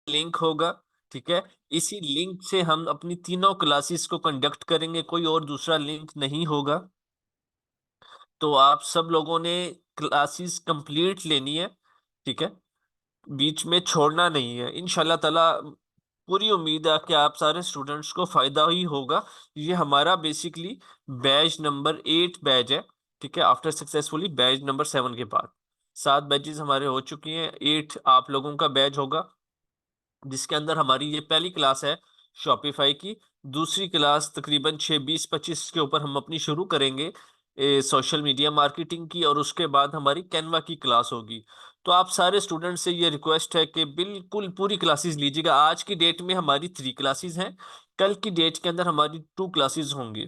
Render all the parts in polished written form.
Link होगा। ठीक है। इसी लिंक से हम अपनी तीनों क्लासेस को कंडक्ट करेंगे, कोई और दूसरा लिंक नहीं होगा। तो आप सब लोगों ने क्लासेस कंप्लीट लेनी है। ठीक है। बीच में छोड़ना नहीं है, इंशाल्लाह ताला। पूरी उम्मीद है कि आप सारे स्टूडेंट्स को फायदा ही होगा। ये हमारा बेसिकली बैच नंबर 8 बैच है। ठीक है। आफ्टर सक्सेसफुली बैच नंबर 7 के बाद 7 बैचेस हमारे हो चुकी हैं, 8 आप लोगों का बैच होगा, जिसके अंदर हमारी ये पहली क्लास है शॉपिफाई की। दूसरी क्लास तकरीबन 6 20 25 के ऊपर हम अपनी शुरू करेंगे सोशल मीडिया मार्केटिंग की, और उसके बाद हमारी कैनवा की क्लास होगी। तो आप सारे स्टूडेंट से ये रिक्वेस्ट है कि बिल्कुल पूरी क्लासेस लीजिएगा। आज की डेट में हमारी 3 क्लासेस हैं, कल की डेट के अंदर हमारी 2 क्लासेस होंगी,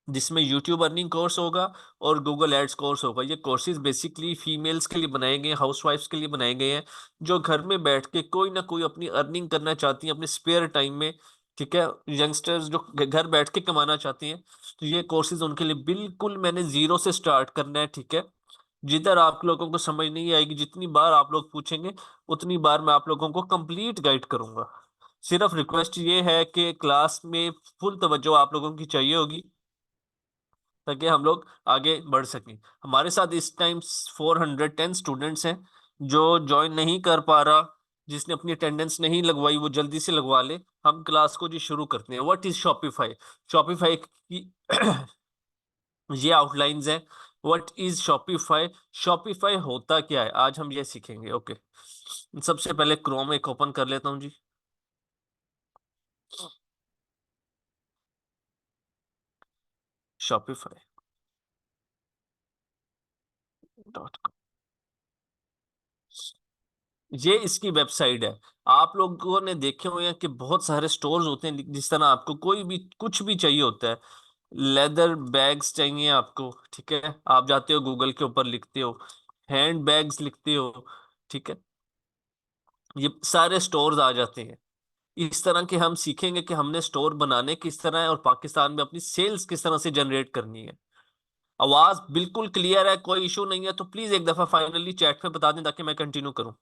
जिसमें यूट्यूब अर्निंग कोर्स होगा और गूगल एड्स कोर्स होगा। ये कोर्सेज बेसिकली फीमेल्स के लिए बनाए गए हैं, हाउसवाइफ्स के लिए बनाए गए हैं, जो घर में बैठ के कोई ना कोई अपनी अर्निंग करना चाहती हैं अपने स्पेयर टाइम में। ठीक है। यंगस्टर्स जो घर बैठ के कमाना चाहती हैं, तो ये कोर्सेज उनके लिए बिल्कुल मैंने जीरो से स्टार्ट करना है। ठीक है। जिधर आप लोगों को समझ नहीं आएगी, जितनी बार आप लोग पूछेंगे उतनी बार मैं आप लोगों को कंप्लीट गाइड करूंगा। सिर्फ रिक्वेस्ट ये है कि क्लास में फुल तवज्जो आप लोगों की चाहिए होगी, ताकि हम लोग आगे बढ़ सकें। हमारे साथ इस टाइम 410 स्टूडेंट्स हैं। जो ज्वाइन नहीं कर पा रहा, जिसने अपनी अटेंडेंस नहीं लगवाई, वो जल्दी से लगवा ले। हम क्लास को जी शुरू करते हैं। What is Shopify? शॉपिफाई की ये आउटलाइंस है। What is Shopify? शॉपिफाई होता क्या है, आज हम ये सीखेंगे। ओके। सबसे पहले क्रोम एक ओपन कर लेता हूँ जी। शॉपिफाई .com, ये इसकी वेबसाइट है। आप लोगों ने देखे हुए हैं कि बहुत सारे स्टोर्स होते हैं, जिस तरह आपको कोई भी कुछ भी चाहिए होता है, लेदर बैग्स चाहिए आपको, ठीक है, आप जाते हो गूगल के ऊपर लिखते हो हैंड बैग्स लिखते हो। ठीक है। ये सारे स्टोर्स आ जाते हैं। इस तरह के हम सीखेंगे कि हमने स्टोर बनाने किस तरह है और पाकिस्तान में अपनी सेल्स किस तरह से जनरेट करनी है। आवाज बिल्कुल क्लियर है, कोई इशू नहीं है, तो प्लीज एक दफा फाइनली चैट में बता दें ताकि मैं कंटिन्यू करूं।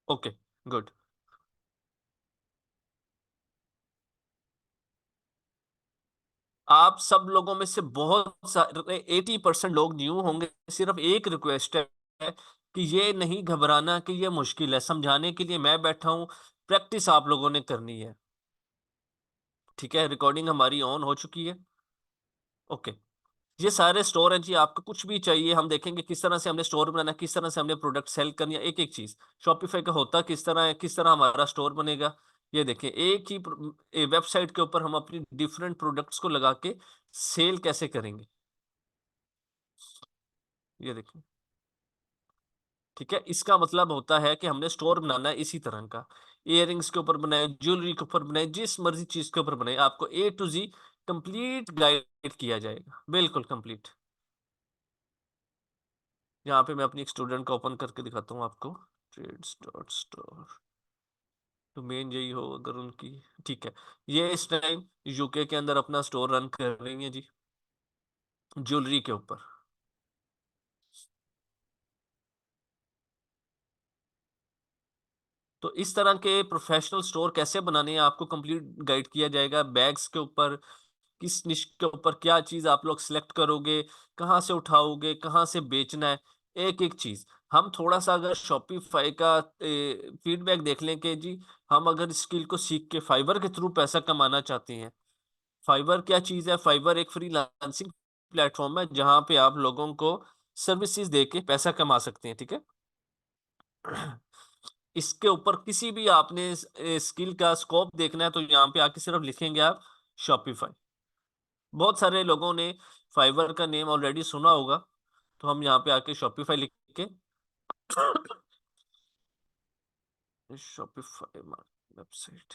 ओके। गुड। आप सब लोगों में से बहुत सारे 80% लोग न्यू होंगे। सिर्फ एक रिक्वेस्ट है कि ये नहीं घबराना कि ये मुश्किल है, समझाने के लिए मैं बैठा हूँ। प्रैक्टिस आप लोगों ने करनी है। ठीक है। रिकॉर्डिंग हमारी ऑन हो चुकी है। ओके। ये सारे स्टोर हैं जी, आपको कुछ भी चाहिए हम देखेंगे किस तरह से हमने स्टोर बनाना है, किस तरह से हमने प्रोडक्ट सेल करनी है, एक एक चीज। शॉपिफाई का होता किस तरह है, किस तरह हमारा स्टोर बनेगा। ये देखिए, एक ही वेबसाइट के ऊपर हम अपनी डिफरेंट प्रोडक्ट्स को लगा के सेल कैसे करेंगे। ये देखिए। ठीक है। इसका मतलब होता है कि हमने स्टोर बनाना है इसी तरह का। इयररिंग्स के ऊपर बनाए, ज्वेलरी के ऊपर बनाए, जिस मर्जी चीज के ऊपर बनाए, आपको A to Z complete guide किया जाएगा, बिल्कुल कंप्लीट। यहाँ पे मैं अपनी एक स्टूडेंट का ओपन करके दिखाता हूँ आपको। ट्रेड्स डॉट स्टोर, तो मेन यही हो अगर उनकी। ठीक है। ये इस टाइम यूके के अंदर अपना स्टोर रन कर रही है जी, ज्वेलरी के ऊपर। तो इस तरह के प्रोफेशनल स्टोर कैसे बनाने हैं आपको कंप्लीट गाइड किया जाएगा। बैग्स के ऊपर, किस निश के ऊपर क्या चीज आप लोग सिलेक्ट करोगे, कहाँ से उठाओगे, कहाँ से बेचना है, एक एक चीज। हम थोड़ा सा अगर शॉपिफाई का फीडबैक देख लें कि जी, हम अगर स्किल को सीख के फाइवर के थ्रू पैसा कमाना चाहते हैं। फाइवर क्या चीज है? फाइवर एक फ्रीलांसिंग प्लेटफॉर्म है, जहां पे आप लोगों को सर्विसेज दे के पैसा कमा सकते हैं। ठीक है। इसके ऊपर किसी भी आपने स्किल का स्कोप देखना है, तो यहाँ पे आके सिर्फ लिखेंगे आप शॉपिफाई। बहुत सारे लोगों ने फाइवर का नेम ऑलरेडी सुना होगा, तो हम यहाँ पे आके शॉपिफाई लिख के शॉपिफाई वेबसाइट।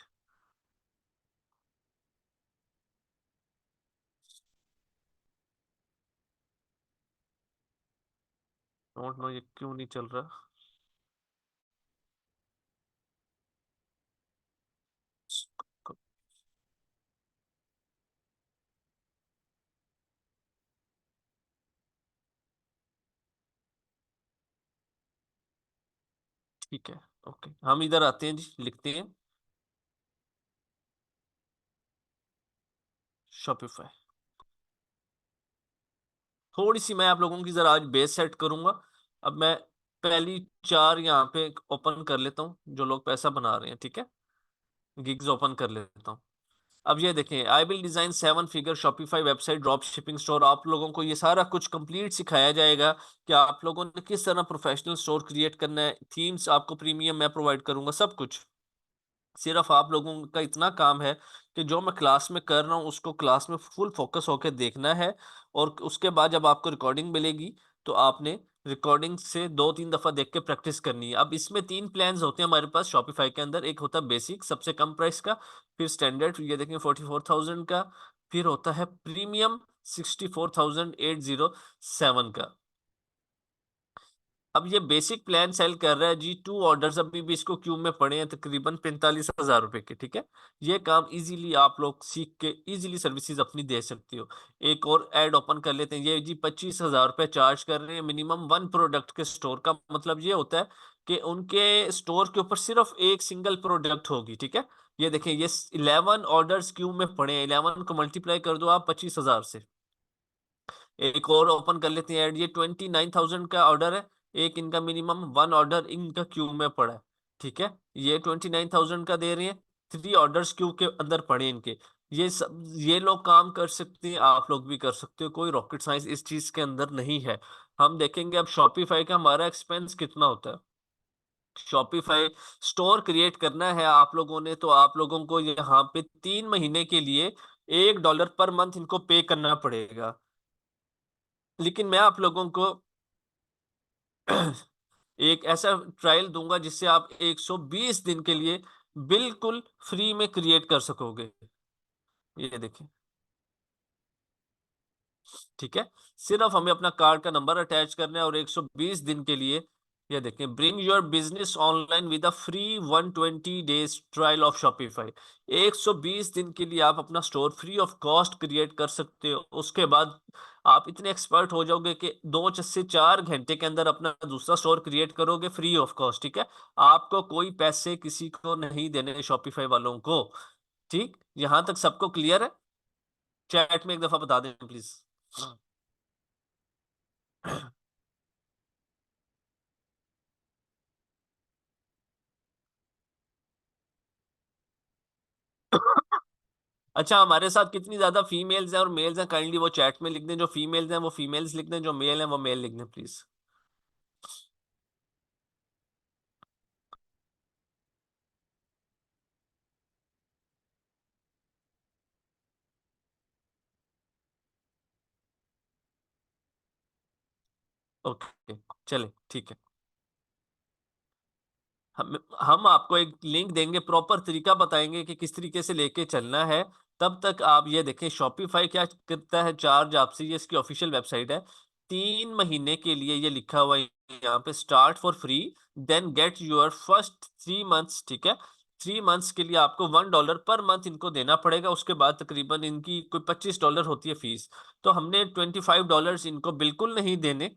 डोंट नो ये क्यों नहीं चल रहा। ठीक है। ओके, हम इधर आते हैं जी, लिखते हैं शॉपिफाई। थोड़ी सी मैं आप लोगों की जरा आज बेस सेट करूंगा। अब मैं पहली चार यहाँ पे ओपन कर लेता हूँ, जो लोग पैसा बना रहे हैं, ठीक है। गिग्स ओपन कर लेता हूँ। अब ये देखें, I will design 7 figure Shopify website drop shipping store. आप लोगों को ये सारा कुछ कंप्लीट सिखाया जाएगा कि आप लोगों ने किस तरह प्रोफेशनल स्टोर क्रिएट करना है। थीम्स आपको प्रीमियम मैं प्रोवाइड करूंगा, सब कुछ। सिर्फ आप लोगों का इतना काम है कि जो मैं क्लास में कर रहा हूँ उसको क्लास में फुल फोकस होकर देखना है। और उसके बाद जब आपको रिकॉर्डिंग मिलेगी तो आपने रिकॉर्डिंग से 2-3 दफा देख के प्रैक्टिस करनी है। अब इसमें 3 प्लान्स होते हैं हमारे पास शॉपिफाई के अंदर। एक होता है बेसिक, सबसे कम प्राइस का। फिर स्टैंडर्ड, ये देखें 44,000 का। फिर होता है प्रीमियम, 64,807 का। अब ये बेसिक प्लान सेल कर रहा है जी 2 ऑर्डर्स अभी भी इसको क्यू में पड़े हैं, तकरीबन 45,000 रुपए के, ठीक है। ये काम इजीली आप लोग सीख के इजीली सर्विसेज अपनी दे सकते हो। एक और ऐड ओपन कर लेते हैं। ये जी 25,000 रुपये चार्ज कर रहे हैं मिनिमम 1 प्रोडक्ट के स्टोर का। मतलब ये होता है कि उनके स्टोर के ऊपर सिर्फ एक सिंगल प्रोडक्ट होगी, ठीक है। ये देखें, ये 11 ऑर्डर्स क्यू में पड़े हैं। 11 को मल्टीप्लाई कर दो आप 25,000 से। एक और ओपन कर लेते हैं ऐड। ये 29,000 का ऑर्डर है। एक इनका मिनिमम 1 ऑर्डर इनका क्यू में पड़ा है, ठीक है। ये 29,000 का दे रहे हैं। 3 ऑर्डर्स क्यू के अंदर पड़े इनके। ये सब ये लोग काम कर सकते हैं, आप लोग भी कर सकते हो। कोई रॉकेट साइंस इस चीज के अंदर नहीं है। हम देखेंगे अब शॉपिफाई का हमारा एक्सपेंस कितना होता है। शॉपिफाई स्टोर क्रिएट करना है आप लोगों ने, तो आप लोगों को यहाँ पे 3 महीने के लिए $1 पर मंथ इनको पे करना पड़ेगा। लेकिन मैं आप लोगों को एक ऐसा ट्रायल दूंगा जिससे आप 120 दिन के लिए बिल्कुल फ्री में क्रिएट कर सकोगे। ये देखें, ठीक है। सिर्फ हमें अपना कार्ड का नंबर अटैच करना है और 120 दिन के लिए, ये देखें, bring your business online with a free 120 days trial of Shopify. 120 दिन के लिए आप अपना store free of cost create कर सकते हो। उसके बाद आप इतने एक्सपर्ट हो जाओगे कि 2 से 4 घंटे के अंदर अपना दूसरा स्टोर क्रिएट करोगे फ्री ऑफ कॉस्ट, ठीक है। आपको कोई पैसे किसी को नहीं देने शॉपिफाई वालों को। ठीक, यहां तक सबको क्लियर है? चैट में एक दफा बता दें प्लीज। अच्छा, हमारे साथ कितनी ज्यादा फीमेल्स हैं और मेल्स हैं, काइंडली वो चैट में लिख दें। जो फीमेल्स हैं वो फीमेल्स लिख दें, जो मेल हैं वो मेल लिख दें प्लीज। ओके, चले, ठीक है। हम आपको एक लिंक देंगे, प्रॉपर तरीका बताएंगे कि किस तरीके से लेके चलना है। तब तक आप ये देखें शॉपिफाई क्या करता है चार्ज आपसे। ये इसकी ऑफिशियल वेबसाइट है। 3 महीने के लिए ये लिखा हुआ है यहाँ पे, start for free then get your first 3 months, ठीक है। 3 मंथ्स के लिए आपको $1 पर मंथ इनको देना पड़ेगा। उसके बाद तकरीबन इनकी कोई $25 होती है फीस। तो हमने $25 इनको बिल्कुल नहीं देने।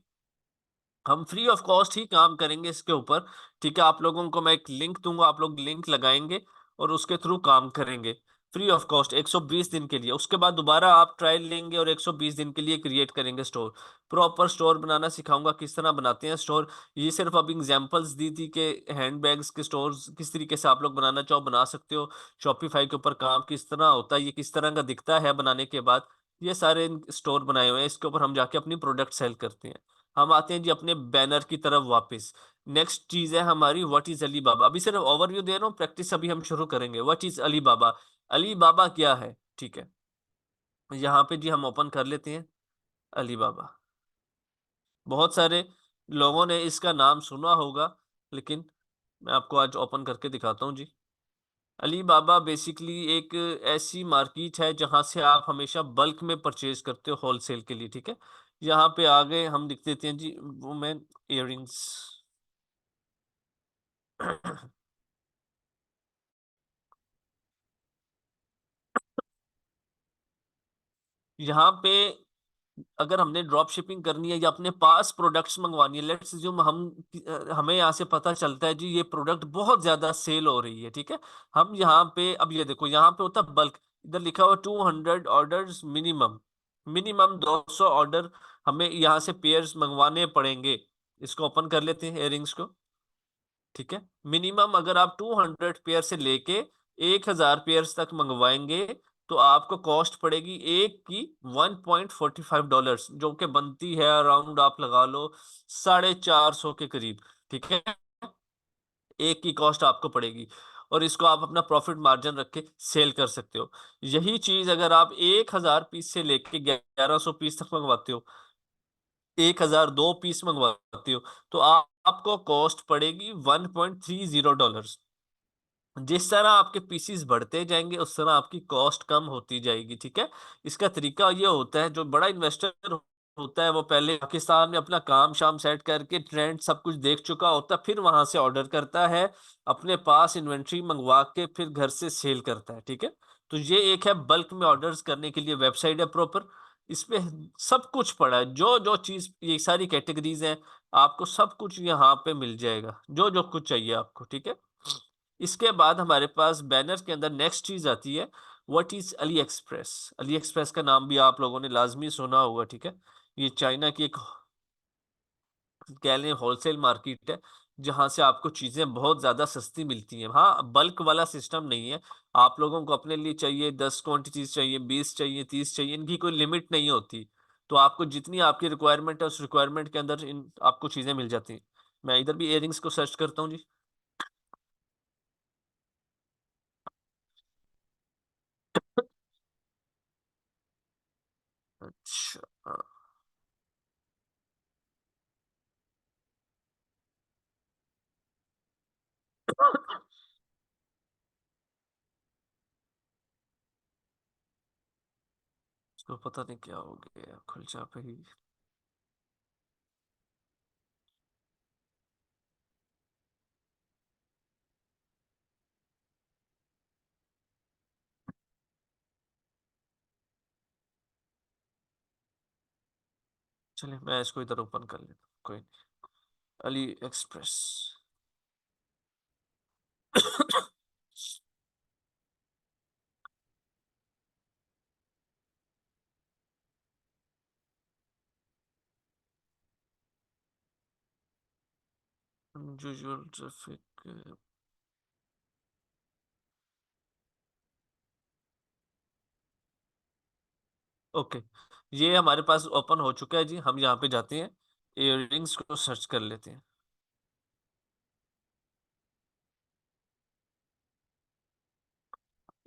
हम फ्री ऑफ कॉस्ट ही काम करेंगे इसके ऊपर, ठीक है। आप लोगों को मैं एक लिंक दूंगा, आप लोग लिंक लगाएंगे और उसके थ्रू काम करेंगे फ्री ऑफ कॉस्ट 120 दिन के लिए। उसके बाद दोबारा आप ट्रायल लेंगे और 120 दिन के लिए क्रिएट करेंगे स्टोर। प्रॉपर स्टोर बनाना सिखाऊंगा, किस तरह बनाते हैं स्टोर। ये सिर्फ अब एग्जांपल्स दी थी कि हैंड बैग्स के स्टोर्स किस तरीके से आप लोग बनाना चाहो बना सकते हो। शॉपिफाई के ऊपर काम किस तरह होता है, ये किस तरह का दिखता है बनाने के बाद। ये सारे स्टोर बनाए हुए हैं, इसके ऊपर हम जाके अपनी प्रोडक्ट सेल करते हैं। हम आते हैं जी अपने बैनर की तरफ वापस। नेक्स्ट चीज है हमारी व्हाट इज अली बाबा। अभी सिर्फ ओवरव्यू दे रहा हूँ, प्रैक्टिस अभी हम शुरू करेंगे। व्हाट इज अली बाबा, अली बाबा क्या है, ठीक है। यहाँ पे जी हम ओपन कर लेते हैं अली बाबा। बहुत सारे लोगों ने इसका नाम सुना होगा, लेकिन मैं आपको आज ओपन करके दिखाता हूँ जी। अली बाबा बेसिकली एक ऐसी मार्केट है जहां से आप हमेशा बल्क में परचेज करते हो होलसेल के लिए, ठीक है। यहाँ पे आगे हम लिख देते हैं जी वुमेन इयररिंग्स। यहाँ पे अगर हमने ड्रॉप शिपिंग करनी है या अपने पास प्रोडक्ट्स मंगवानी है, लेट्स अज्यूम हमें यहाँ से पता चलता है जी ये प्रोडक्ट बहुत ज्यादा सेल हो रही है, ठीक है। हम यहाँ पे, अब ये देखो यहाँ पे होता है बल्क, इधर लिखा हुआ 200 ऑर्डर्स मिनिमम, मिनिमम 200 ऑर्डर हमें यहाँ से पेयर्स मंगवाने पड़ेंगे। इसको ओपन कर लेते हैं इयररिंग्स को, ठीक है। मिनिमम अगर आप 200 पेयर से लेके 1000 पेयर्स तक मंगवाएंगे तो आपको कॉस्ट पड़ेगी एक की $1.45, जो कि बनती है अराउंड, आप लगा लो 450 के करीब, ठीक है। एक की कॉस्ट आपको पड़ेगी, और इसको आप अपना प्रॉफिट मार्जिन रख के सेल कर सकते हो। यही चीज अगर आप 1000 पीस से लेके 1100 पीस तक मंगवाते हो, 1002 पीस मंगवाते हो, तो आपको कॉस्ट पड़ेगी $1.30। जिस तरह आपके पीसीस बढ़ते जाएंगे उस तरह आपकी कॉस्ट कम होती जाएगी, ठीक है। इसका तरीका ये होता है, जो बड़ा इन्वेस्टर होता है वो पहले पाकिस्तान में अपना काम शाम सेट करके ट्रेंड सब कुछ देख चुका होता है, फिर वहां से ऑर्डर करता है, अपने पास इन्वेंट्री मंगवा के फिर घर से सेल करता है, ठीक है। तो ये एक है बल्क में ऑर्डर्स करने के लिए वेबसाइट है प्रॉपर। इसमें सब कुछ पड़ा है, जो जो चीज, ये सारी कैटेगरीज हैं, आपको सब कुछ यहाँ पे मिल जाएगा, जो जो कुछ चाहिए आपको, ठीक है। इसके बाद हमारे पास बैनर के अंदर नेक्स्ट चीज आती है, what is Ali express. Ali express का नाम भी आप लोगों ने लाजमी सुना होगा, ठीक है। ये चाइना की एक, कह लें, होलसेल मार्केट है, जहां से आपको चीजें बहुत ज्यादा सस्ती मिलती हैं। हाँ, बल्क वाला सिस्टम नहीं है, आप लोगों को अपने लिए चाहिए 10 क्वांटिटीज चाहिए, 20 चाहिए, 30 चाहिए, इनकी कोई लिमिट नहीं होती। तो आपको जितनी आपकी रिक्वायरमेंट है उस रिक्वायरमेंट के अंदर इन आपको चीजें मिल जाती हैं। मैं इधर भी इयरिंग्स को सर्च करता हूँ जी। अच्छा, इसको पता नहीं क्या हो गया, खुल जा पे ही। चलिए मैं इसको इधर ओपन कर लेता हूँ, कोई नहीं। Ali express. Usual traffic. Okay, ये हमारे पास ओपन हो चुका है जी। हम यहाँ पे जाते हैं, इयररिंग्स को सर्च कर लेते हैं।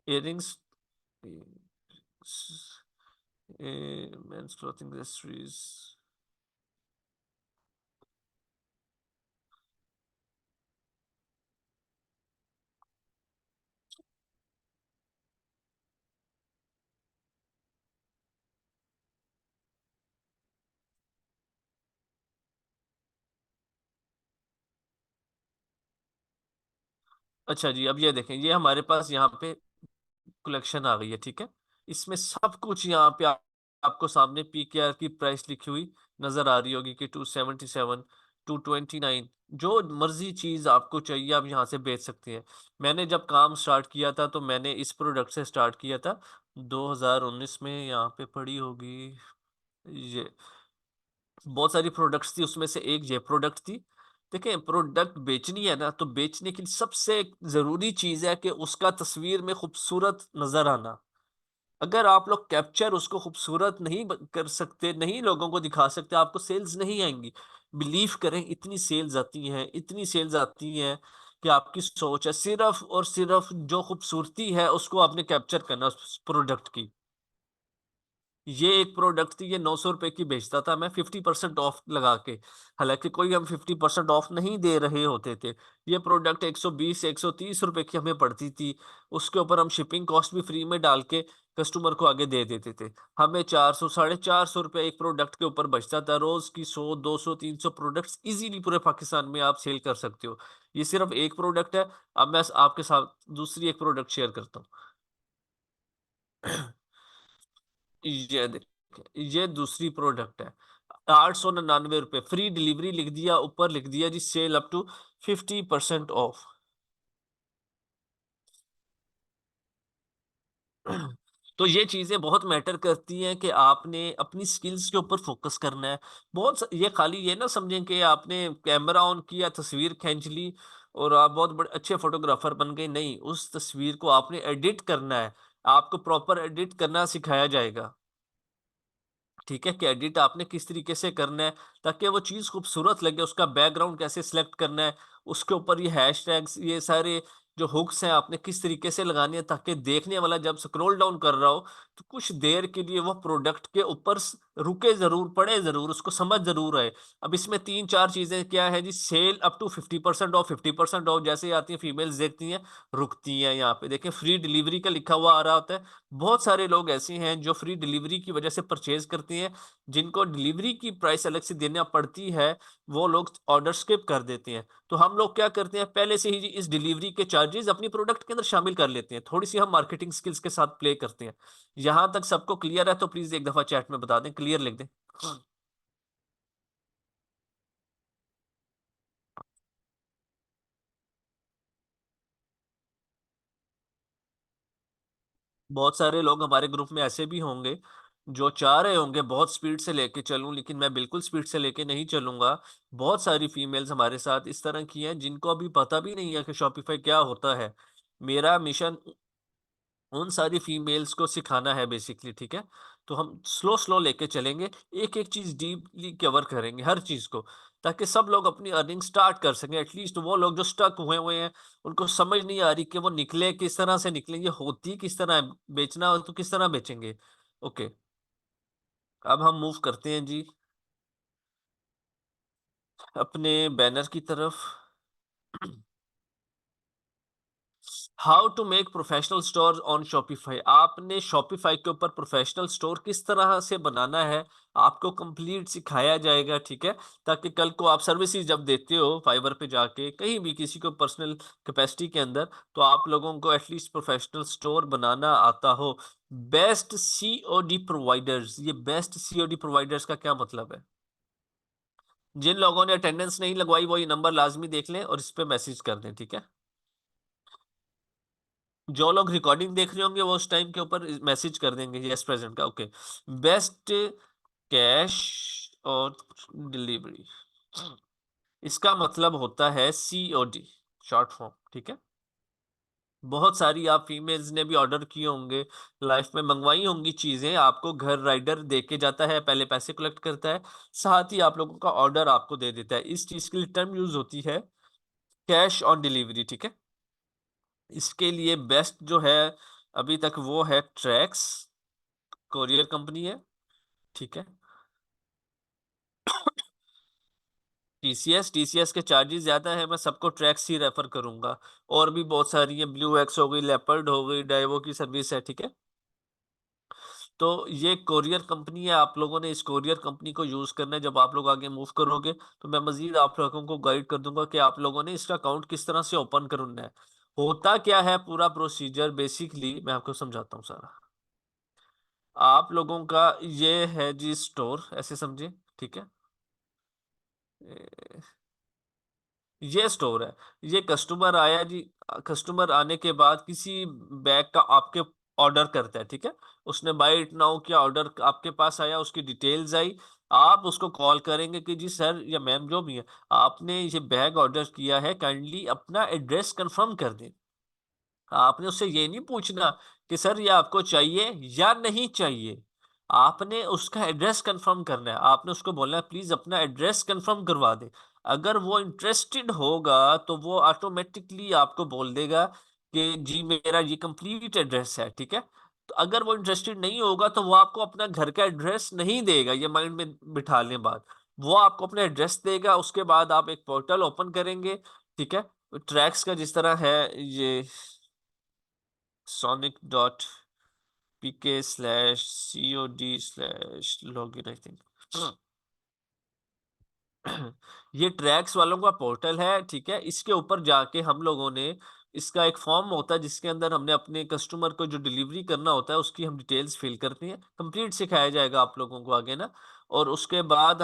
Earrings, men's clothing accessories. अच्छा जी, अब ये देखें, ये हमारे पास यहाँ पे कलेक्शन आ गई है, ठीक है। इसमें सब कुछ यहाँ पे आपको सामने पीकेआर की प्राइस लिखी हुई नजर आ रही होगी कि 277, 229, जो मर्जी चीज आपको चाहिए आप यहाँ से बेच सकते हैं। मैंने जब काम स्टार्ट किया था तो मैंने इस प्रोडक्ट से स्टार्ट किया था 2019 में। यहाँ पे पड़ी होगी ये, बहुत सारी प्रोडक्ट्स थी, उसमें से एक ये प्रोडक्ट थी। देखें, प्रोडक्ट बेचनी है ना, तो बेचने के लिए सबसे जरूरी चीज है कि उसका तस्वीर में खूबसूरत नजर आना। अगर आप लोग कैप्चर उसको खूबसूरत नहीं कर सकते, नहीं लोगों को दिखा सकते, आपको सेल्स नहीं आएंगी। बिलीव करें, इतनी सेल्स आती हैं, इतनी सेल्स आती हैं कि आपकी सोच है सिर्फ और सिर्फ जो खूबसूरती है उसको आपने कैप्चर करना उस प्रोडक्ट की। ये एक प्रोडक्ट थी, ये 900 रुपए की बेचता था मैं 50% ऑफ लगा के। हालांकि कोई हम 50% ऑफ नहीं दे रहे होते थे। ये प्रोडक्ट 120 130 रुपए की हमें पड़ती थी। उसके ऊपर हम शिपिंग कॉस्ट भी फ्री में डाल के कस्टमर को आगे दे देते थे। हमें 400 450 रुपए एक प्रोडक्ट के ऊपर बचता था। रोज की 100 200 300 प्रोडक्ट्स इजीली पूरे पाकिस्तान में आप सेल कर सकते हो। ये सिर्फ एक प्रोडक्ट है। अब मैं आपके साथ दूसरी एक प्रोडक्ट शेयर करता हूँ। ये ये दूसरी प्रोडक्ट है, 899 रुपये, फ्री डिलीवरी लिख दिया, ऊपर लिख दिया जी सेल अप टू 50% ऑफ। तो ये चीजें बहुत मैटर करती हैं कि आपने अपनी स्किल्स के ऊपर फोकस करना है। ये खाली ये ना समझें कि आपने कैमरा ऑन किया, तस्वीर खींच ली और आप बहुत बड़े अच्छे फोटोग्राफर बन गए, नहीं, उस तस्वीर को आपने एडिट करना है। आपको प्रॉपर एडिट करना सिखाया जाएगा, ठीक है, कि एडिट आपने किस तरीके से करना है ताकि वो चीज खूबसूरत लगे। उसका बैकग्राउंड कैसे सिलेक्ट करना है, उसके ऊपर ये हैशटैग्स, ये सारे जो हुक्स हैं आपने किस तरीके से लगाने हैं ताकि देखने वाला जब स्क्रॉल डाउन कर रहा हो तो कुछ देर के लिए वो प्रोडक्ट के ऊपर रुके जरूर, पड़े जरूर, उसको समझ जरूर आए। अब इसमें तीन चार चीजें क्या है जी, sale up to 50% off, 50% off जैसे ही आती है फीमेल्स देखती हैं, रुकती हैं। यहाँ पे देखें फ्री डिलीवरी का लिखा हुआ आ रहा होता है। बहुत सारे लोग ऐसे हैं जो फ्री डिलीवरी की वजह से परचेज करती हैं, जिनको डिलीवरी की प्राइस अलग से देना पड़ती है, वो लोग ऑर्डर स्किप कर देते हैं। तो हम लोग क्या करते हैं, पहले से ही इस डिलीवरी के चार्जेस अपनी प्रोडक्ट के अंदर शामिल कर लेते हैं, थोड़ी सी हम मार्केटिंग स्किल्स के साथ प्ले करते हैं। यहां तक सबको क्लियर है तो प्लीज एक दफा चैट में बता दें, क्लियर लिख दें। बहुत सारे लोग हमारे ग्रुप में ऐसे भी होंगे जो चाह रहे होंगे बहुत स्पीड से लेके चलूं, लेकिन मैं बिल्कुल स्पीड से लेके नहीं चलूंगा। बहुत सारी फीमेल्स हमारे साथ इस तरह की हैं जिनको अभी पता भी नहीं है कि शॉपिफाई क्या होता है। मेरा मिशन उन सारी फीमेल्स को सिखाना है बेसिकली, ठीक है। तो हम स्लो स्लो लेके चलेंगे, एक एक चीज डीपली कवर करेंगे हर चीज को, ताकि सब लोग अपनी अर्निंग स्टार्ट कर सकें। एटलीस्ट वो लोग जो स्टक हुए हुए हैं, उनको समझ नहीं आ रही कि वो निकले किस तरह से निकले, ये होती किस तरह है, बेचना हो तो किस तरह बेचेंगे। ओके, अब हम मूव करते हैं जी अपने बैनर की तरफ। How to make professional store on Shopify, आपने शॉपिफाई के ऊपर प्रोफेशनल स्टोर किस तरह से बनाना है, आपको कंप्लीट सिखाया जाएगा, ठीक है। ताकि कल को आप सर्विसेज जब देते हो फाइवर पे जाके कहीं भी किसी को पर्सनल कैपेसिटी के अंदर, तो आप लोगों को एटलीस्ट प्रोफेशनल स्टोर बनाना आता हो। बेस्ट सीओडी प्रोवाइडर्स, ये बेस्ट सीओडी प्रोवाइडर्स का क्या मतलब है? जिन लोगों ने अटेंडेंस नहीं लगवाई वो ये नंबर लाजमी देख लें और इस पे मैसेज कर दें, ठीक है। जो लोग रिकॉर्डिंग देख रहे होंगे वो उस टाइम के ऊपर मैसेज कर देंगे यस प्रेजेंट का, ओके। बेस्ट कैश और डिलीवरी, इसका मतलब होता है सीओडी, शॉर्ट फॉर्म, ठीक है। बहुत सारी आप फीमेल्स ने भी ऑर्डर किए होंगे, लाइफ में मंगवाई होंगी चीजें, आपको घर राइडर दे के जाता है, पहले पैसे कलेक्ट करता है, साथ ही आप लोगों का ऑर्डर आपको दे देता है। इस चीज के लिए टर्म यूज होती है कैश ऑन डिलीवरी, ठीक है। इसके लिए बेस्ट जो है अभी तक वो है ट्रैक्स, कोरियर कंपनी है, ठीक है। टीसीएस, टीसीएस के चार्जेस ज्यादा है, मैं सबको ट्रैक्स ही रेफर करूंगा। और भी बहुत सारी है, ब्लू एक्स हो गई, लेपर्ड हो गई, डाइवो की सर्विस है, ठीक है। तो ये कोरियर कंपनी है, आप लोगों ने इस कोरियर कंपनी को यूज करना है। जब आप लोग आगे मूव करोगे तो मैं मजीद आप लोगों को गाइड कर दूंगा कि आप लोगों ने इसका अकाउंट किस तरह से ओपन करना है। होता क्या है पूरा प्रोसीजर, बेसिकली मैं आपको समझाता हूँ सारा। आप लोगों का ये है जी स्टोर, ऐसे समझिए, ठीक है। ये स्टोर है, ये कस्टमर आया जी, कस्टमर आने के बाद किसी बैग का आपके ऑर्डर करता है, ठीक है। उसने बाय इट नाउ किया, ऑर्डर आपके पास आया, उसकी डिटेल्स आई, आप उसको कॉल करेंगे कि जी सर या मैम जो भी है, आपने ये बैग ऑर्डर किया है, काइंडली अपना एड्रेस कंफर्म कर दें। आपने उससे ये नहीं पूछना कि सर ये आपको चाहिए या नहीं चाहिए, आपने उसका एड्रेस कंफर्म करना है। आपने उसको बोलना है प्लीज अपना एड्रेस कंफर्म करवा दे। अगर वो इंटरेस्टेड होगा तो वो ऑटोमेटिकली आपको बोल देगा कि जी मेरा ये कंप्लीट एड्रेस है, ठीक है। तो अगर वो इंटरेस्टेड नहीं होगा तो वो आपको अपना घर का एड्रेस नहीं देगा, ये माइंड में बिठा लें बात। वो आपको अपना एड्रेस देगा, उसके बाद आप एक पोर्टल ओपन करेंगे, ठीक है। ट्रैक्स का जिस तरह है ये sonic dot pk/cod/login I think. ये ट्रैक्स वालों का पोर्टल है, ठीक है। इसके ऊपर जाके हम लोगों ने इसका एक फॉर्म होता है जिसके अंदर हमने अपने कस्टमर को जो डिलीवरी करना होता है उसकी हम डिटेल्स फिल करते हैं। कंप्लीट सिखाया जाएगा आप लोगों को आगे ना। और उसके बाद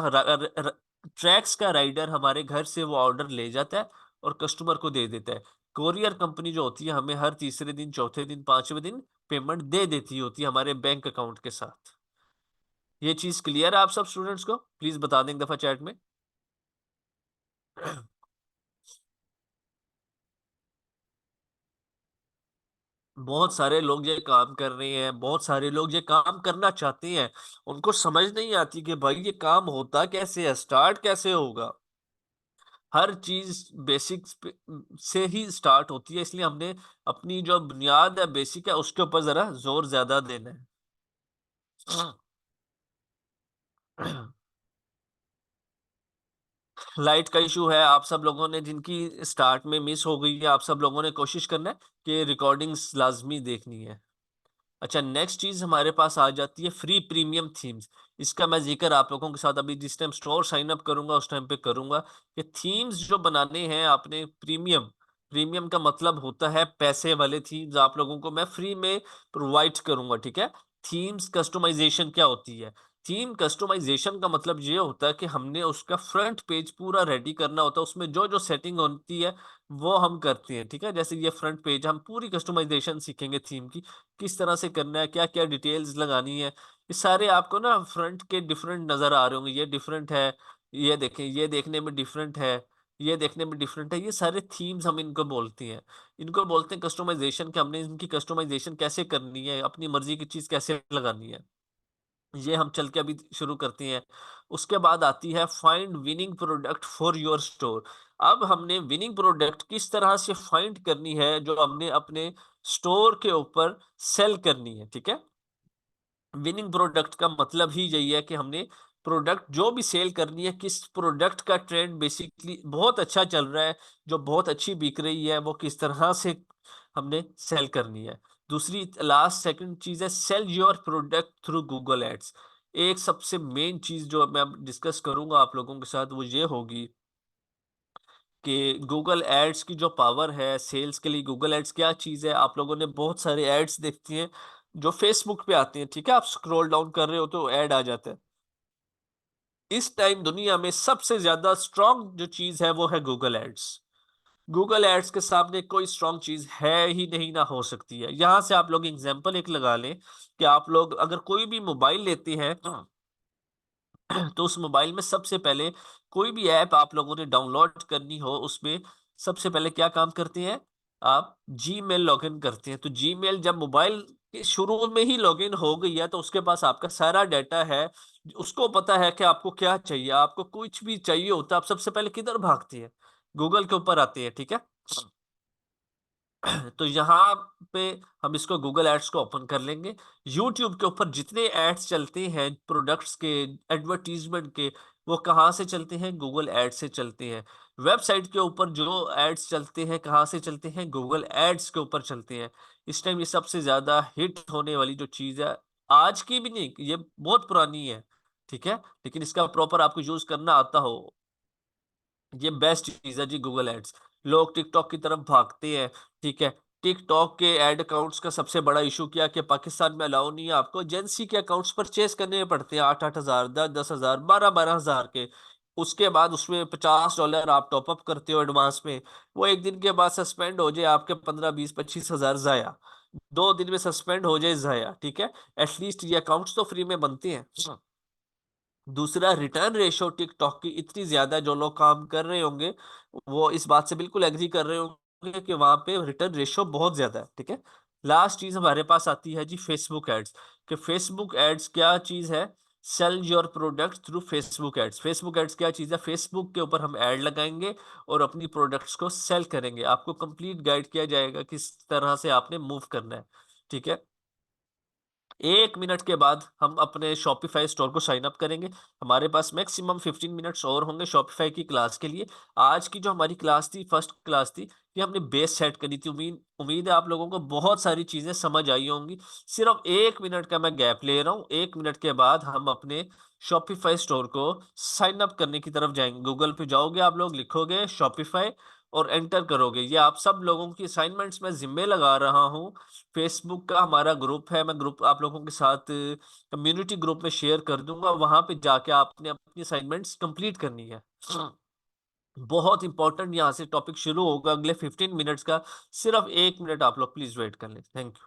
ट्रैक्स का राइडर हमारे घर से वो ऑर्डर ले जाता है और कस्टमर को दे देता है। कोरियर कंपनी जो होती है हमें हर तीसरे दिन, चौथे दिन, पांचवें दिन पेमेंट दे देती होती है हमारे बैंक अकाउंट के साथ। ये चीज क्लियर है आप सब स्टूडेंट्स को? प्लीज बता दें एक दफा चैट में। बहुत सारे लोग ये काम कर रहे हैं, बहुत सारे लोग ये काम करना चाहते हैं। उनको समझ नहीं आती कि भाई ये काम होता कैसे है, स्टार्ट कैसे होगा। हर चीज बेसिक्स से ही स्टार्ट होती है, इसलिए हमने अपनी जो बुनियाद है, बेसिक है, उसके ऊपर जरा जोर ज्यादा देना है। लाइट का इशू है, आप सब लोगों ने जिनकी स्टार्ट में मिस हो गई है, आप सब लोगों ने कोशिश करना है कि रिकॉर्डिंग्स लाजमी देखनी है। अच्छा, नेक्स्ट चीज हमारे पास आ जाती है फ्री प्रीमियम थीम्स। इसका मैं जिक्र आप लोगों के साथ अभी जिस टाइम स्टोर साइन अप करूंगा उस टाइम पे करूंगा कि थीम्स जो बनाने हैं आपने प्रीमियम। प्रीमियम का मतलब होता है पैसे वाले थीम्स आप लोगों को मैं फ्री में प्रोवाइड करूंगा, ठीक है। थीम्स कस्टमाइजेशन क्या होती है? थीम कस्टमाइजेशन का मतलब ये होता है कि हमने उसका फ्रंट पेज पूरा रेडी करना होता है, उसमें जो जो सेटिंग होती है वो हम करते हैं, ठीक है। जैसे ये फ्रंट पेज हम पूरी कस्टमाइजेशन सीखेंगे थीम की, किस तरह से करना है, क्या क्या डिटेल्स लगानी है। ये सारे आपको ना फ्रंट के डिफरेंट नजर आ रहे होंगे, ये डिफरेंट है, ये देखें, ये देखने में डिफरेंट है, ये देखने में डिफरेंट है। ये सारे थीम्स हम इनको बोलते हैं। इनको बोलते हैं कस्टमाइजेशन, कि हमने इनकी कस्टमाइजेशन कैसे करनी है, अपनी मर्जी की चीज कैसे लगानी है। ये हम चल के अभी शुरू करते हैं। उसके बाद आती है find winning product for your store. अब हमने विनिंग प्रोडक्ट किस तरह से फाइंड करनी है जो हमने अपने स्टोर के ऊपर सेल करनी है, ठीक है। विनिंग प्रोडक्ट का मतलब ही यही है कि हमने प्रोडक्ट जो भी सेल करनी है, किस प्रोडक्ट का ट्रेंड बेसिकली बहुत अच्छा चल रहा है, जो बहुत अच्छी बिक रही है, वो किस तरह से हमने सेल करनी है। दूसरी लास्ट सेकंड चीज है sell your product through Google ads. एक सबसे मेन चीज जो मैं डिस्कस करूंगा आप लोगों के साथ वो ये होगी कि गूगल एड्स की जो पावर है सेल्स के लिए। गूगल एड्स क्या चीज़ है? आप लोगों ने बहुत सारे एड्स देखती हैं जो फेसबुक पे आती हैं, ठीक है। आप स्क्रॉल डाउन कर रहे हो तो ऐड आ जाता है। इस टाइम दुनिया में सबसे ज्यादा स्ट्रांग जो चीज है वो है गूगल एड्स। गूगल एड्स के सामने कोई स्ट्रांग चीज है ही नहीं, ना हो सकती है। यहां से आप लोग एग्जांपल एक लगा लें कि आप लोग अगर कोई भी मोबाइल लेते हैं तो उस मोबाइल में सबसे पहले कोई भी ऐप आप लोगों ने डाउनलोड करनी हो, उसमें सबसे पहले क्या काम करते हैं? आप जीमेल लॉगिन करते हैं। तो जीमेल जब मोबाइल के शुरू में ही लॉगिन हो गई है तो उसके पास आपका सारा डाटा है। उसको पता है कि आपको क्या चाहिए। आपको कुछ भी चाहिए होता है, आप सबसे पहले किधर भागते हैं? गूगल के ऊपर आते हैं, ठीक है। तो यहाँ पे हम इसको गूगल एड्स को ओपन कर लेंगे। यूट्यूब के ऊपर जितने एड्स चलते हैं प्रोडक्ट्स के, एडवर्टीजमेंट के, वो कहाँ से चलते हैं? गूगल एड्स से चलते हैं। वेबसाइट के ऊपर जो एड्स चलते हैं कहाँ से चलते हैं? गूगल एड्स के ऊपर चलते हैं। इस टाइम ये सबसे ज्यादा हिट होने वाली जो चीज है, आज की भी नहीं, ये बहुत पुरानी है, ठीक है, लेकिन इसका प्रॉपर आपको यूज करना आता हो, ये बेस्ट चीज है जी गूगल एड्स। लोग टिकटॉक की तरफ भागते हैं, ठीक है। टिकटॉक के एड अकाउंट्स का सबसे बड़ा इशू क्या कि पाकिस्तान में अलाउ नहीं है, आपको एजेंसी के अकाउंट्स परचेज करने पड़ते हैं 8-8 हजार, 10-10 हजार, 12-12 हजार के। उसके बाद उसमें $50 आप टॉपअप करते हो एडवांस में। वो एक दिन के बाद सस्पेंड हो जाए, आपके 15-20-25 हजार जाया। 2 दिन में सस्पेंड हो जाए, जाया, ठीक है। एटलीस्ट ये अकाउंट्स तो फ्री में बनते हैं। दूसरा, रिटर्न रेशो टिकटॉक की इतनी ज्यादा है, जो लोग काम कर रहे होंगे वो इस बात से बिल्कुल एग्री कर रहे होंगे कि वहां पे रिटर्न रेशो बहुत ज्यादा है, ठीक है। लास्ट चीज हमारे पास आती है जी फेसबुक एड्स। कि फेसबुक एड्स क्या चीज है? Sell your product through Facebook ads. Facebook ads क्या चीज है? फेसबुक के ऊपर हम ऐड लगाएंगे और अपनी प्रोडक्ट्स को सेल करेंगे। आपको कंप्लीट गाइड किया जाएगा किस तरह से आपने मूव करना है, ठीक है। 1 मिनट के बाद हम अपने शॉपिफाई स्टोर को साइन अप करेंगे। हमारे पास मैक्सिमम 15 मिनट्स और होंगे शॉपिफाई की क्लास के लिए। आज की जो हमारी क्लास थी, फर्स्ट क्लास थी, ये हमने बेस सेट करी थी। उम्मीद उम्मीद है आप लोगों को बहुत सारी चीजें समझ आई होंगी। सिर्फ 1 मिनट का मैं गैप ले रहा हूँ। 1 मिनट के बाद हम अपने शॉपिफाई स्टोर को साइन अप करने की तरफ जाएंगे। गूगल पे जाओगे आप लोग, लिखोगे शॉपिफाई, और एंटर करोगे। ये आप सब लोगों की असाइनमेंट्स मैं जिम्मे लगा रहा हूँ। फेसबुक का हमारा ग्रुप है, मैं ग्रुप आप लोगों के साथ कम्युनिटी ग्रुप में शेयर कर दूंगा, वहां पे जाके आपने अपनी असाइनमेंट्स कंप्लीट करनी है। बहुत इंपॉर्टेंट यहाँ से टॉपिक शुरू होगा अगले 15 मिनट्स का। सिर्फ 1 मिनट आप लोग प्लीज वेट कर लें। Thank you.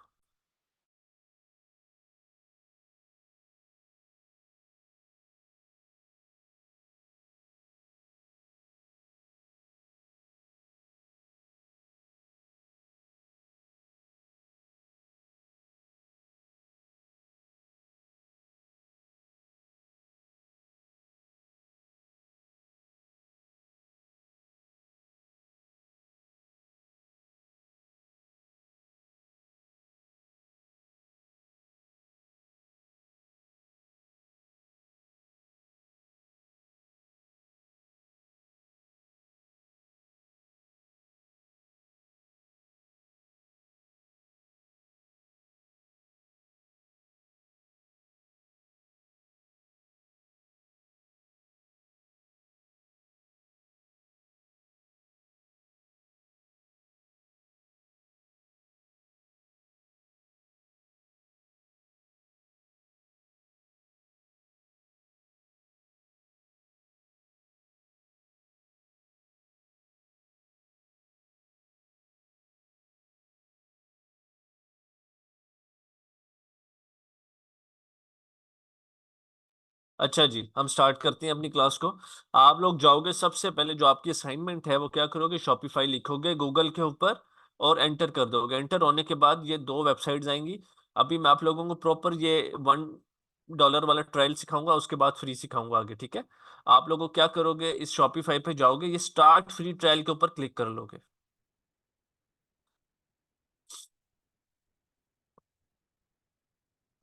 अच्छा जी, हम स्टार्ट करते हैं अपनी क्लास को। आप लोग जाओगे, सबसे पहले जो आपकी असाइनमेंट है वो क्या करोगे, शॉपिफाई लिखोगे गूगल के ऊपर और एंटर कर दोगे। एंटर होने के बाद ये दो वेबसाइट्स आएंगी। अभी मैं आप लोगों को प्रॉपर ये $1 वाला ट्रायल सिखाऊंगा, उसके बाद फ्री सिखाऊंगा आगे, ठीक है। आप लोगों क्या करोगे, इस शॉपिफाई पे जाओगे, ये स्टार्ट फ्री ट्रायल के ऊपर क्लिक कर लोगे।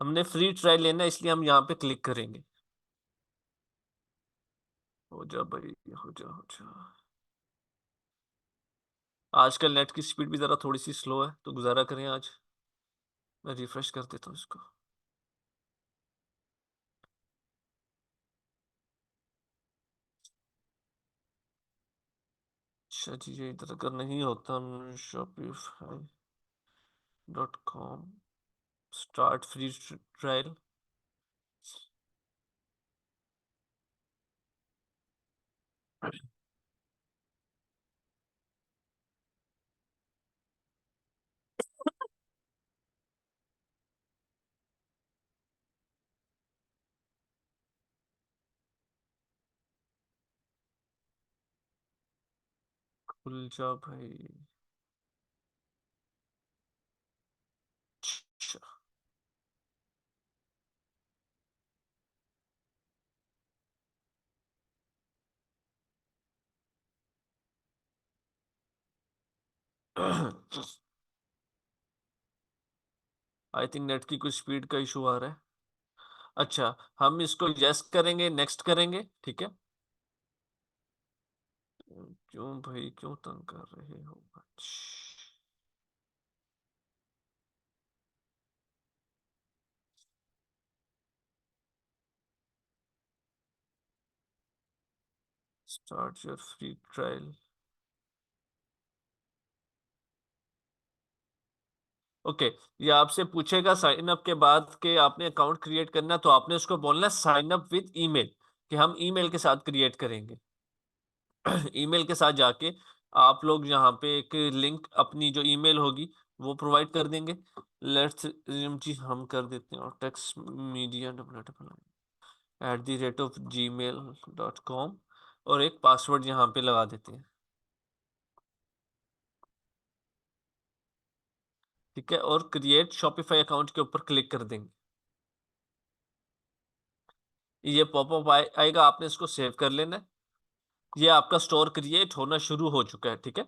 हमने फ्री ट्रायल लेना है, इसलिए हम यहाँ पे क्लिक करेंगे। हो जा भाई, हो जा हो जा। आजकल नेट की स्पीड भी जरा थोड़ी सी स्लो है, तो गुजारा करें आज। मैं रिफ्रेश कर देता हूँ इसको। अच्छा जी, ये इधर अगर नहीं होता, shopify.com स्टार्ट फ्री ट्रायल। खुल जा भाई। अच्छा। आई थिंक नेट की कुछ स्पीड का इशू आ रहा है। अच्छा, हम इसको यस करेंगे, नेक्स्ट करेंगे, ठीक है। क्यों भाई, क्यों तंग कर रहे हो। Start your free trial. Okay. ये आपसे पूछेगा साइन अप के बाद के आपने अकाउंट क्रिएट करना, तो आपने उसको बोलना साइन अप विद ईमेल, कि हम ईमेल के साथ क्रिएट करेंगे। ईमेल के साथ जाके आप लोग यहाँ पे एक लिंक अपनी जो ईमेल होगी वो प्रोवाइड कर देंगे। लेट्स जी हम कर देते हैं, टेक्स्ट मीडिया @gmail.com और एक पासवर्ड यहाँ पे लगा देते हैं, ठीक है। और क्रिएट शॉपिफाई अकाउंट के ऊपर क्लिक कर देंगे। ये पॉपअप आएगा, आपने इसको सेव कर लेना है। ये आपका स्टोर क्रिएट होना शुरू हो चुका है, ठीक है।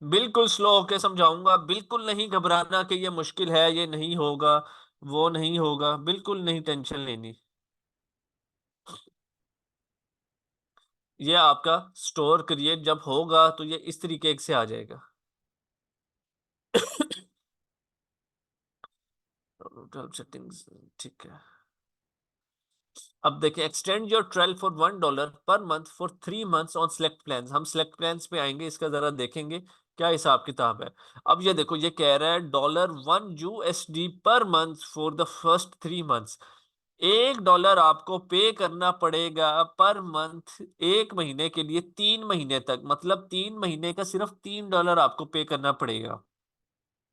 बिल्कुल स्लो होके समझाऊंगा, बिल्कुल नहीं घबराना कि ये मुश्किल है, ये नहीं होगा, वो नहीं होगा, बिल्कुल नहीं टेंशन लेनी। ये आपका स्टोर क्रिएट जब होगा तो ये इस तरीके से आ जाएगा। टोटल सेटिंग्स, ठीक है। अब देखिए, extend your trial for $1 per month for 3 months on select plans. हम सेलेक्ट प्लान्स पे आएंगे, इसका जरा देखेंगे क्या हिसाब किताब है। अब ये देखो, ये कह रहा है $1 per month for the first 3 months. $1 आपको पे करना पड़ेगा पर मंथ, 1 महीने के लिए, 3 महीने तक। मतलब 3 महीने का सिर्फ $3 आपको पे करना पड़ेगा।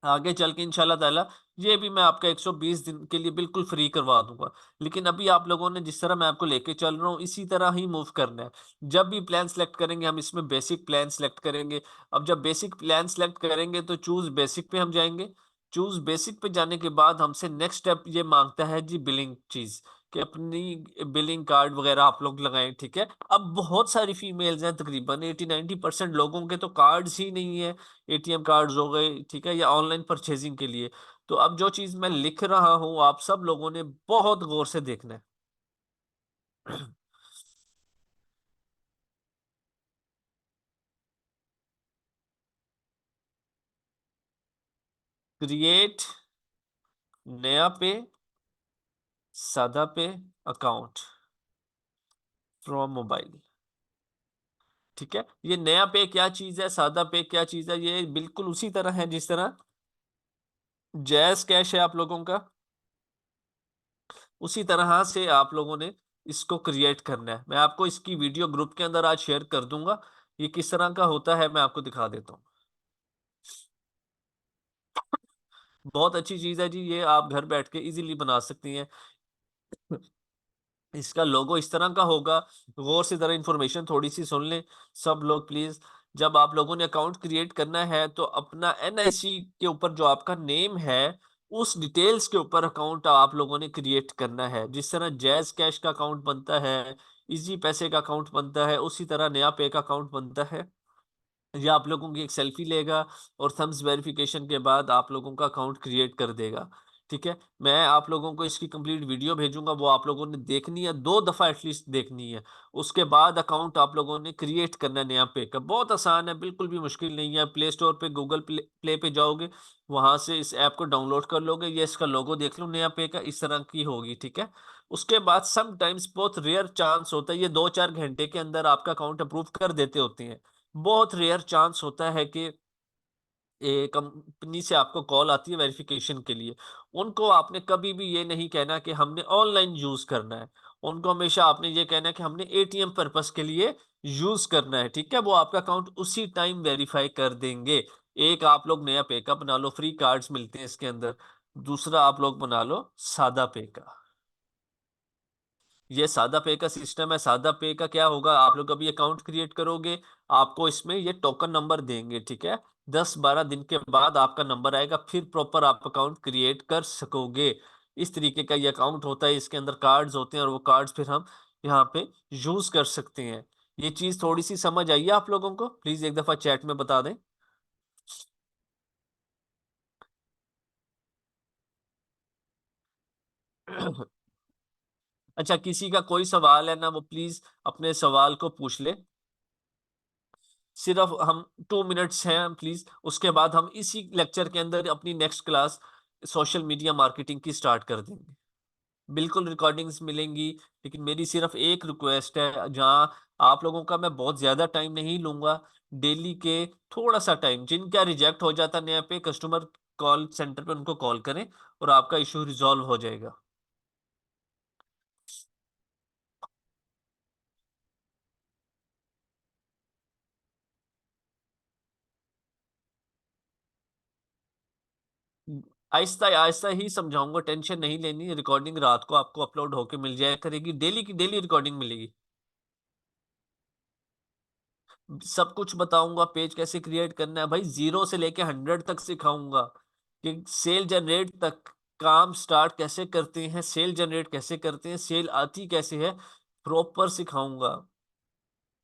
आगे चल के इंशाल्लाह ताला ये भी मैं आपका 120 दिन के लिए बिल्कुल फ्री करवा दूंगा। लेकिन अभी आप लोगों ने जिस तरह मैं आपको लेके चल रहा हूँ, इसी तरह ही मूव करना है। जब भी प्लान सेलेक्ट करेंगे, हम इसमें बेसिक प्लान सेलेक्ट करेंगे। अब जब बेसिक प्लान सेलेक्ट करेंगे तो चूज बेसिक पे हम जाएंगे। चूज बेसिक पे जाने के बाद हमसे नेक्स्ट स्टेप ये मांगता है जी, बिलिंग चीज, कि अपनी बिलिंग कार्ड वगैरह आप लोग लगाएं। ठीक है, अब बहुत सारी फीमेल्स हैं, तकरीबन 80-90% लोगों के तो कार्ड्स ही नहीं है। एटीएम कार्ड्स हो गए, ठीक है, या ऑनलाइन परचेजिंग के लिए। तो अब जो चीज मैं लिख रहा हूं, आप सब लोगों ने बहुत गौर से देखना है। क्रिएट नया पे, सादा पे अकाउंट फ्रॉम मोबाइल। ठीक है, ये नया पे क्या चीज है, सादा पे क्या चीज है, ये बिल्कुल उसी तरह है जिस तरह जैस कैश है आप लोगों का। उसी तरह से आप लोगों ने इसको क्रिएट करना है। मैं आपको इसकी वीडियो ग्रुप के अंदर आज शेयर कर दूंगा। ये किस तरह का होता है मैं आपको दिखा देता हूँ। बहुत अच्छी चीज है जी, ये आप घर बैठ के इजीली बना सकती हैं। इसका लोगो इस तरह का होगा। गौर से जरा इंफॉर्मेशन थोड़ी सी सुन लें सब लोग प्लीज। जब आप लोगों ने अकाउंट क्रिएट करना है तो अपना एनआईसी के ऊपर जो आपका नेम है, उस डिटेल्स के ऊपर अकाउंट आप लोगों ने क्रिएट करना है। जिस तरह जैज कैश का अकाउंट बनता है, इजी पैसे का अकाउंट बनता है, उसी तरह नया पे का अकाउंट बनता है। ये आप लोगों की एक सेल्फी लेगा और थम्स वेरिफिकेशन के बाद आप लोगों का अकाउंट क्रिएट कर देगा। ठीक है, मैं आप लोगों को इसकी कंप्लीट वीडियो भेजूंगा, वो आप लोगों ने देखनी है, 2 दफा एटलीस्ट देखनी है। उसके बाद अकाउंट आप लोगों ने क्रिएट करना है नया पे का। बहुत आसान है, बिल्कुल भी मुश्किल नहीं है। प्ले स्टोर पे, गूगल प्ले पे जाओगे, वहां से इस ऐप को डाउनलोड कर लोगे। ये इसका लोगो देख लो, नया पे का इस तरह की होगी। ठीक है, उसके बाद समटाइम्स, बहुत रेयर चांस होता है, ये 2-4 घंटे के अंदर आपका अकाउंट अप्रूव कर देते होते हैं। बहुत रेयर चांस होता है कि कंपनी से आपको कॉल आती है वेरिफिकेशन के लिए। उनको आपने कभी भी ये नहीं कहना कि हमने ऑनलाइन यूज करना है। उनको हमेशा आपने ये कहना है कि हमने एटीएम पर्पस के लिए यूज करना है। ठीक है, वो आपका अकाउंट उसी टाइम वेरीफाई कर देंगे। एक आप लोग नया पे का बना लो, फ्री कार्ड्स मिलते हैं इसके अंदर। दूसरा आप लोग बना लो सादा पे का। ये सादा पे का सिस्टम है। सादा पे का क्या होगा, आप लोग अभी अकाउंट क्रिएट करोगे, आपको इसमें ये टोकन नंबर देंगे। ठीक है, 10-12 दिन के बाद आपका नंबर आएगा, फिर प्रॉपर आप अकाउंट क्रिएट कर सकोगे। इस तरीके का ये अकाउंट होता है, इसके अंदर कार्ड्स होते हैं और वो कार्ड्स फिर हम यहाँ पे यूज कर सकते हैं। ये चीज थोड़ी सी समझ आई है आप लोगों को? प्लीज एक दफा चैट में बता दें। अच्छा, किसी का कोई सवाल है ना, वो प्लीज अपने सवाल को पूछ ले। सिर्फ हम 2 मिनट्स हैं प्लीज, उसके बाद हम इसी लेक्चर के अंदर अपनी next class social media marketing की स्टार्ट कर देंगे। बिल्कुल रिकॉर्डिंग्स मिलेंगी। लेकिन मेरी सिर्फ एक रिक्वेस्ट है, जहां आप लोगों का मैं बहुत ज्यादा टाइम नहीं लूंगा, डेली के थोड़ा सा टाइम, जिनका रिजेक्ट हो जाता नया पे, कस्टमर कॉल सेंटर पे उनको कॉल करें और आपका इशू रिजॉल्व हो जाएगा। आहिस्ता आहिस्ता ही समझाऊंगा, टेंशन नहीं लेनी। रिकॉर्डिंग रात को आपको अपलोड होके मिल जाया करेगी, डेली की डेली रिकॉर्डिंग मिलेगी। सब कुछ बताऊंगा, पेज कैसे क्रिएट करना है भाई, 0 से लेके 100 तक सिखाऊंगा। कि सेल जनरेट तक काम स्टार्ट कैसे करते हैं, सेल जनरेट कैसे करते हैं, सेल आती कैसे है, प्रॉपर सिखाऊंगा।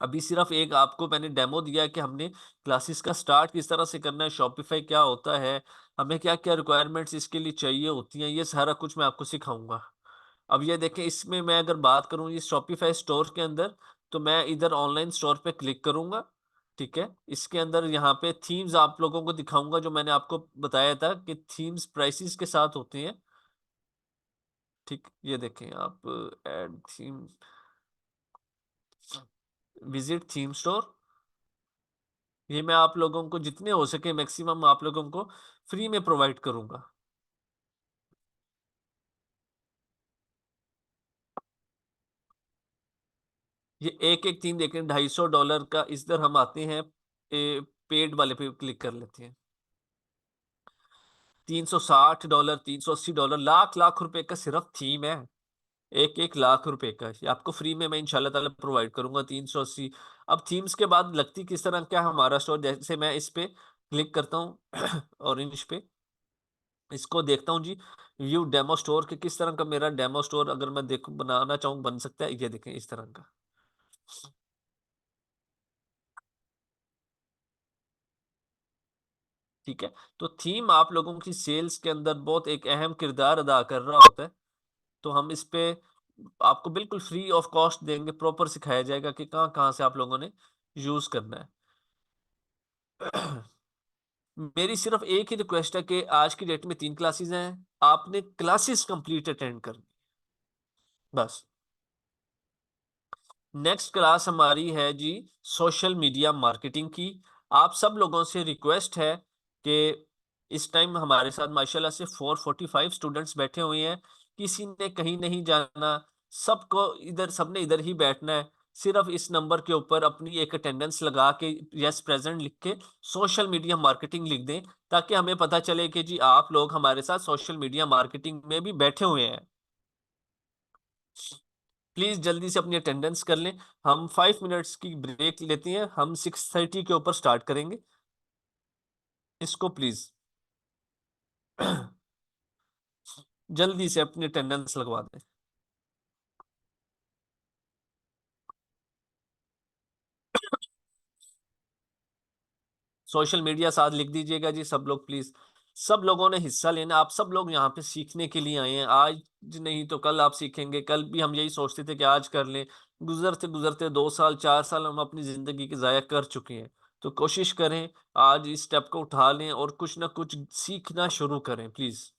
अभी सिर्फ एक आपको मैंने डेमो दिया है कि हमने क्लासेस का स्टार्ट किस तरह से करना है, शॉपिफाई क्या होता है, हमें क्या क्या रिक्वायरमेंट्स इसके लिए चाहिए होती हैं, ये सारा कुछ मैं आपको सिखाऊंगा। अब ये देखें, इसमें मैं अगर बात करूं ये शॉपिफाई स्टोर के अंदर, तो मैं इधर ऑनलाइन स्टोर पे क्लिक करूंगा। ठीक है, इसके अंदर यहाँ पे थीम्स आप लोगों को दिखाऊंगा, जो मैंने आपको बताया था कि थीम्स प्राइसेस के साथ होते हैं। ठीक, ये देखें आप, add theme, visit theme store. ये मैं आप लोगों को जितने हो सके मैक्सिमम आप लोगों को फ्री में प्रोवाइड करूंगा। ये एक एक थीम देखें, $250 का। इस तरह हम आते हैं, पेड वाले पे क्लिक कर लेते हैं। $360, $380, लाख लाख रुपए का सिर्फ थीम है। एक एक लाख रुपए का ये आपको फ्री में मैं इंशाल्लाह ताला प्रोवाइड करूंगा, 380। अब थीम्स के बाद लगती किस तरह क्या हमारा स्टोर, जैसे मैं इस पे क्लिक करता हूँ ऑरेंज पे, इसको देखता हूँ जी, व्यू डेमो स्टोर के किस तरह का मेरा डेमो स्टोर अगर मैं देखूं बनाना चाहूँ बन सकता है। ये देखें इस तरह का। ठीक है। तो थीम आप लोगों की सेल्स के अंदर बहुत एक अहम किरदार अदा कर रहा होता है। तो हम इस पे आपको बिल्कुल फ्री ऑफ कॉस्ट देंगे, प्रॉपर सिखाया जाएगा कि कहाँ कहाँ से आप लोगों ने यूज करना है। मेरी सिर्फ एक ही रिक्वेस्ट है कि आज की डेट में 3 क्लासेस हैं, आपने क्लासेस कंप्लीट अटेंड करनी, बस। नेक्स्ट क्लास हमारी है जी सोशल मीडिया मार्केटिंग की। आप सब लोगों से रिक्वेस्ट है कि इस टाइम हमारे साथ माशाल्लाह से 445 स्टूडेंट्स बैठे हुए हैं। किसी ने कहीं नहीं जाना, सबको इधर, सबने इधर ही बैठना है। सिर्फ इस नंबर के ऊपर अपनी एक अटेंडेंस लगा के यस प्रेजेंट लिख के सोशल मीडिया मार्केटिंग लिख दें, ताकि हमें पता चले कि जी आप लोग हमारे साथ सोशल मीडिया मार्केटिंग में भी बैठे हुए हैं। प्लीज जल्दी से अपनी अटेंडेंस कर लें। हम 5 मिनट्स की ब्रेक लेते हैं, हम 6:30 के ऊपर स्टार्ट करेंगे इसको, प्लीज जल्दी से अपनी अटेंडेंस लगवा दें। सोशल मीडिया साथ लिख दीजिएगा जी सब लोग प्लीज। सब लोगों ने हिस्सा लेना, आप सब लोग यहाँ पे सीखने के लिए आए हैं। आज नहीं तो कल आप सीखेंगे, कल भी हम यही सोचते थे कि आज कर लें। गुजरते गुजरते 2 साल 4 साल हम अपनी जिंदगी के जाया कर चुके हैं। तो कोशिश करें आज इस स्टेप को उठा लें और कुछ ना कुछ सीखना शुरू करें प्लीज।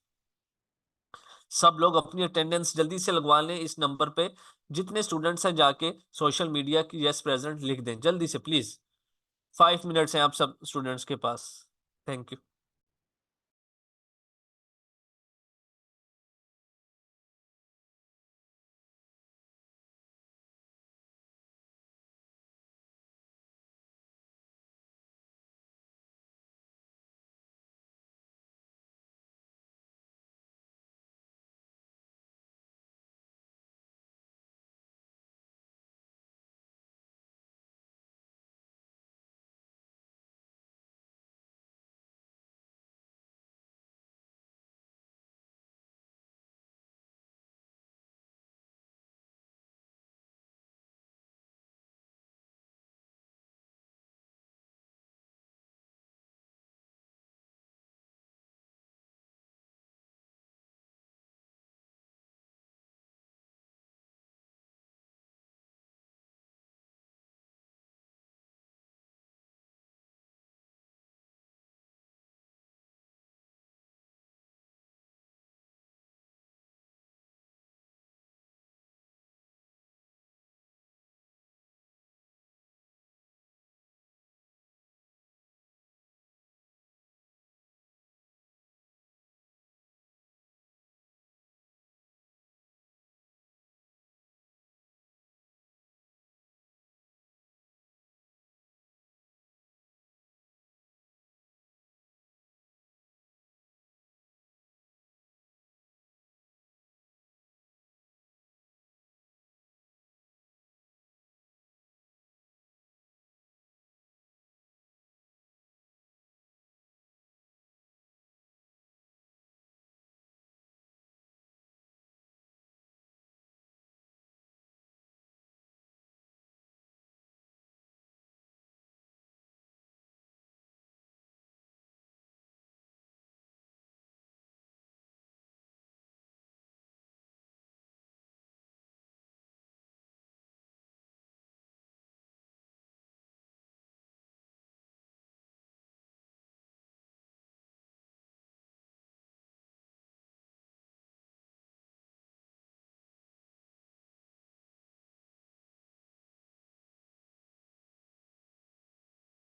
सब लोग अपनी अटेंडेंस जल्दी से लगवा लें इस नंबर पे। जितने स्टूडेंट्स हैं जाके सोशल मीडिया की यस प्रेजेंट लिख दें जल्दी से प्लीज। 5 मिनट्स हैं आप सब स्टूडेंट्स के पास। Thank you.